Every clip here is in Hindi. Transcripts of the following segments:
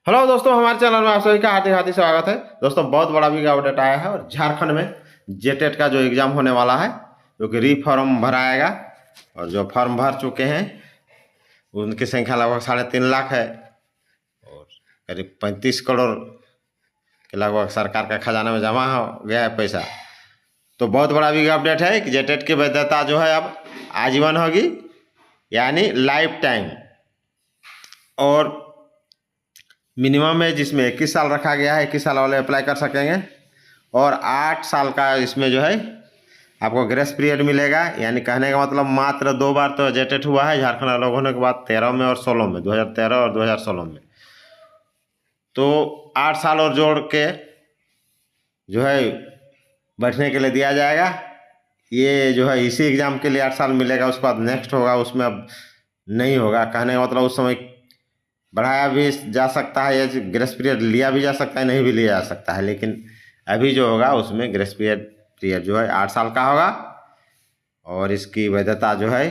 हेलो दोस्तों, हमारे चैनल में आप सभी का हार्दिक हार्दिक स्वागत है। दोस्तों, बहुत बड़ा भी अपडेट आया है और झारखंड में जेटेट का जो एग्ज़ाम होने वाला है, जो कि री फॉर्म भराएगा और जो फॉर्म भर चुके हैं उनकी संख्या लगभग 3.5 लाख है और करीब 35 करोड़ के लगभग सरकार का खजाना में जमा हो गया है पैसा। तो बहुत बड़ा भी अपडेट है कि जेटेट की वैधता जो है अब आजीवन होगी, यानी लाइफ टाइम। और मिनिमम है जिसमें 21 साल रखा गया है, 21 साल वाले अप्लाई कर सकेंगे और 8 साल का इसमें जो है आपको ग्रेस पीरियड मिलेगा। यानी कहने का मतलब मात्र 2 बार तो जेटेट हुआ है झारखंड अलग होने के बाद, 13 में और 16 में, 2013 और 2016 में। तो 8 साल और जोड़ के जो है बैठने के लिए दिया जाएगा। ये जो है इसी एग्ज़ाम के लिए 8 साल मिलेगा, उसके बाद नेक्स्ट होगा, उसमें अब नहीं होगा। कहने का मतलब उस समय बढ़ाया भी जा सकता है या ग्रेस पीरियड लिया भी जा सकता है, नहीं भी लिया जा सकता है। लेकिन अभी जो होगा उसमें ग्रेस पीरियड जो है 8 साल का होगा और इसकी वैधता जो है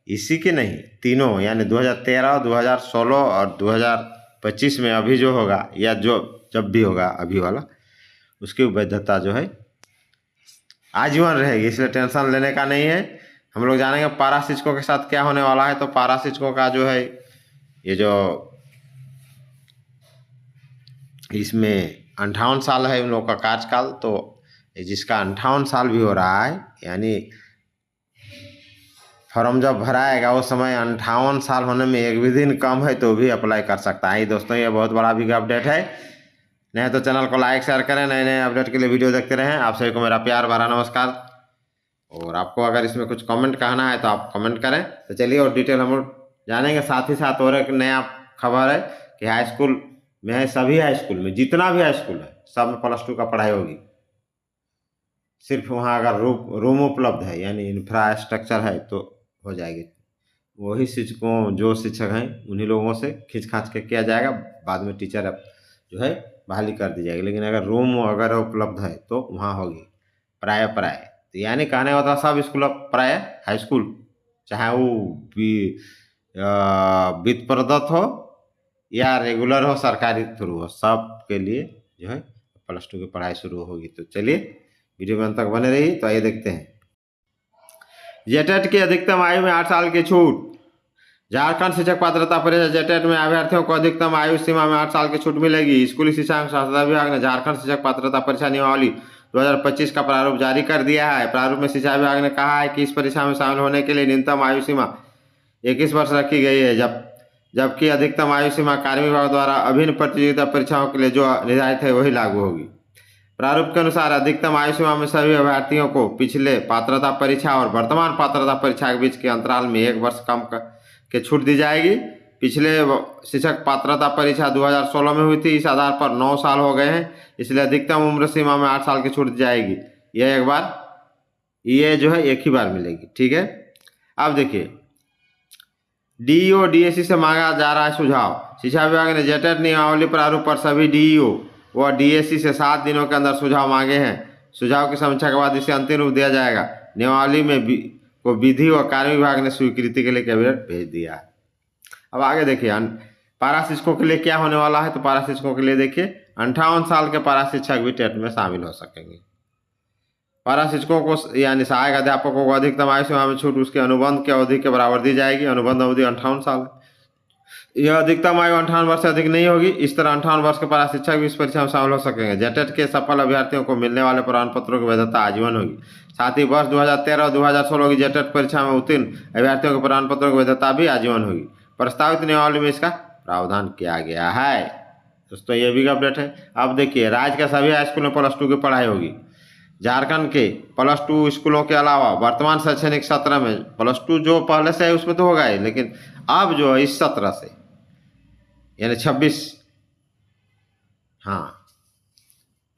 इसी की नहीं, तीनों यानी 2013, 2016 और 2025 में अभी जो होगा या जो जब भी होगा अभी वाला, उसकी वैधता जो है आजीवन रहेगी। इसलिए टेंशन लेने का नहीं है। हम लोग जानेंगे पारा शिक्षकों के साथ क्या होने वाला है। तो पारा शिक्षकों का जो है ये जो इसमें 58 साल है उन लोग का कार्यकाल, तो जिसका 58 साल भी हो रहा है, यानी फॉर्म जब भराएगा उस समय 58 साल होने में एक भी दिन कम है तो भी अप्लाई कर सकता है। दोस्तों, ये बहुत बड़ा भी अपडेट है। नहीं तो चैनल को लाइक शेयर करें, नए नए अपडेट के लिए वीडियो देखते रहें। आप सभी को मेरा प्यार भरा नमस्कार। और आपको अगर इसमें कुछ कमेंट कहना है तो आप कमेंट करें। तो चलिए और डिटेल हम लोग जानेंगे। साथ ही साथ और एक नया खबर है कि हाई स्कूल में है, सभी हाई स्कूल में, जितना भी हाई स्कूल है सब में +2 का पढ़ाई होगी। सिर्फ वहाँ अगर रूम उपलब्ध है यानी इंफ्रास्ट्रक्चर है तो हो जाएगी। वही शिक्षकों जो शिक्षक हैं उन्हीं लोगों से खींच खांच के किया जाएगा। बाद में टीचर जो है बहाली कर दी जाएगी। लेकिन अगर रूम अगर उपलब्ध है तो वहाँ होगी प्राय। तो यानी कहने का मतलब सब स्कूल प्राय हाई स्कूल, चाहे वो वित्त प्रदत्त हो या रेगुलर हो, सरकारी थ्रू हो, सब के लिए जो है +2 की पढ़ाई शुरू होगी। तो चलिए वीडियो में अंत तक बने रही। तो आइए देखते हैं। जेटेट की अधिकतम आयु में 8 साल की छूट। झारखंड शिक्षक पात्रता परीक्षा जेटेट में अभ्यर्थियों को अधिकतम आयु सीमा में 8 साल की छूट मिलेगी। स्कूली शिक्षा एवं स्वास्थ्य विभाग ने झारखंड शिक्षक पात्रता परीक्षा नियमावली 2025 का प्रारूप जारी कर दिया है। प्रारूप में शिक्षा विभाग ने कहा है कि इस परीक्षा में शामिल होने के लिए न्यूनतम आयु सीमा 21 वर्ष रखी गई है, जबकि अधिकतम आयु सीमा कार्य विभाग द्वारा अभिन्न प्रतियोगिता परीक्षाओं के लिए जो निर्धारित है वही लागू होगी। प्रारूप के अनुसार अधिकतम आयु सीमा में सभी अभ्यर्थियों को पिछले पात्रता परीक्षा और वर्तमान पात्रता परीक्षा के बीच के अंतराल में 1 वर्ष कम के छूट दी जाएगी। पिछले शिक्षक पात्रता परीक्षा 2016 में हुई थी। इस आधार पर 9 साल हो गए हैं, इसलिए अधिकतम उम्र सीमा में 8 साल की छूट दी जाएगी। ये जो है एक ही बार मिलेगी। ठीक है। अब देखिए, डीईओ डीएससी से मांगा जा रहा है सुझाव। शिक्षा विभाग ने जेटेट नियमावली प्रारूप पर सभी डीईओ व डीएससी से 7 दिनों के अंदर सुझाव मांगे हैं। सुझाव की समीक्षा के बाद इसे अंतिम रूप दिया जाएगा। नियमावली में को विधि व कार्य विभाग ने स्वीकृति के लिए कैबिनेट भेज दिया है। अब आगे देखिए पारा शिक्षकों के लिए क्या होने वाला है। तो पारा शिक्षकों के लिए देखिए 58 साल के पारा शिक्षक भी टेट में शामिल हो सकेंगे। पारा शिक्षकों को यानी सहायक अध्यापकों को अधिकतम आयु सीमा में छूट उसके अनुबंध की अवधि के बराबर दी जाएगी। अनुबंध अवधि 58 साल है। यह अधिकतम आयु 58 वर्ष से अधिक नहीं होगी। इस तरह 58 वर्ष के पारा शिक्षक भी इस परीक्षा में शामिल हो सकेंगे। जेटेट के सफल अभ्यर्थियों को मिलने वाले प्रमाण पत्रों की वैधता आजीवन होगी। साथ ही वर्ष 2013 और 2016 की जेटेट परीक्षा में उत्तीर्ण अभ्यर्थियों के प्रमाण पत्रों की वैधता भी आजीवन होगी। प्रस्तावित नियमावली में इसका प्रावधान किया गया है। दोस्तों, ये भी अपडेट है। अब देखिए, राज्य के सभी हाई स्कूल में +2 की पढ़ाई होगी। झारखंड के +2 स्कूलों के अलावा वर्तमान शैक्षणिक सत्र में +2 जो पहले से है उसमें तो होगा ही, लेकिन अब जो है इस सत्र से यानी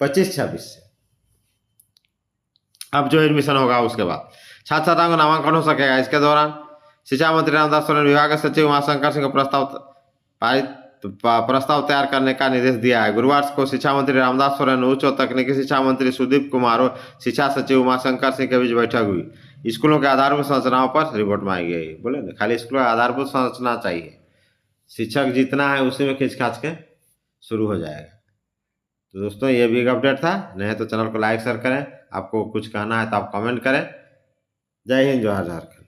25-26 से अब जो एडमिशन होगा उसके बाद छात्र छात्राओं का नामांकन हो सकेगा। इसके दौरान शिक्षा मंत्री रामदास सोरेन विभाग के सचिव उमाशंकर सिंह को प्रस्ताव तैयार करने का निर्देश दिया है। गुरुवार को शिक्षा मंत्री रामदास सोरेन, उच्च और तकनीकी शिक्षा मंत्री सुदीप कुमार और शिक्षा सचिव उमाशंकर सिंह के बीच बैठक हुई। स्कूलों के आधारभूत संरचनाओं पर रिपोर्ट मांगी गई। बोले ना, खाली स्कूलों का आधारभूत संरचना चाहिए, शिक्षक जितना है उसी में खींच खाच के शुरू हो जाएगा। तो दोस्तों ये भी एक अपडेट था। नहीं तो चैनल को लाइक शेयर करें। आपको कुछ कहना है तो आप कमेंट करें। जय हिंद, जोहार झारखंड।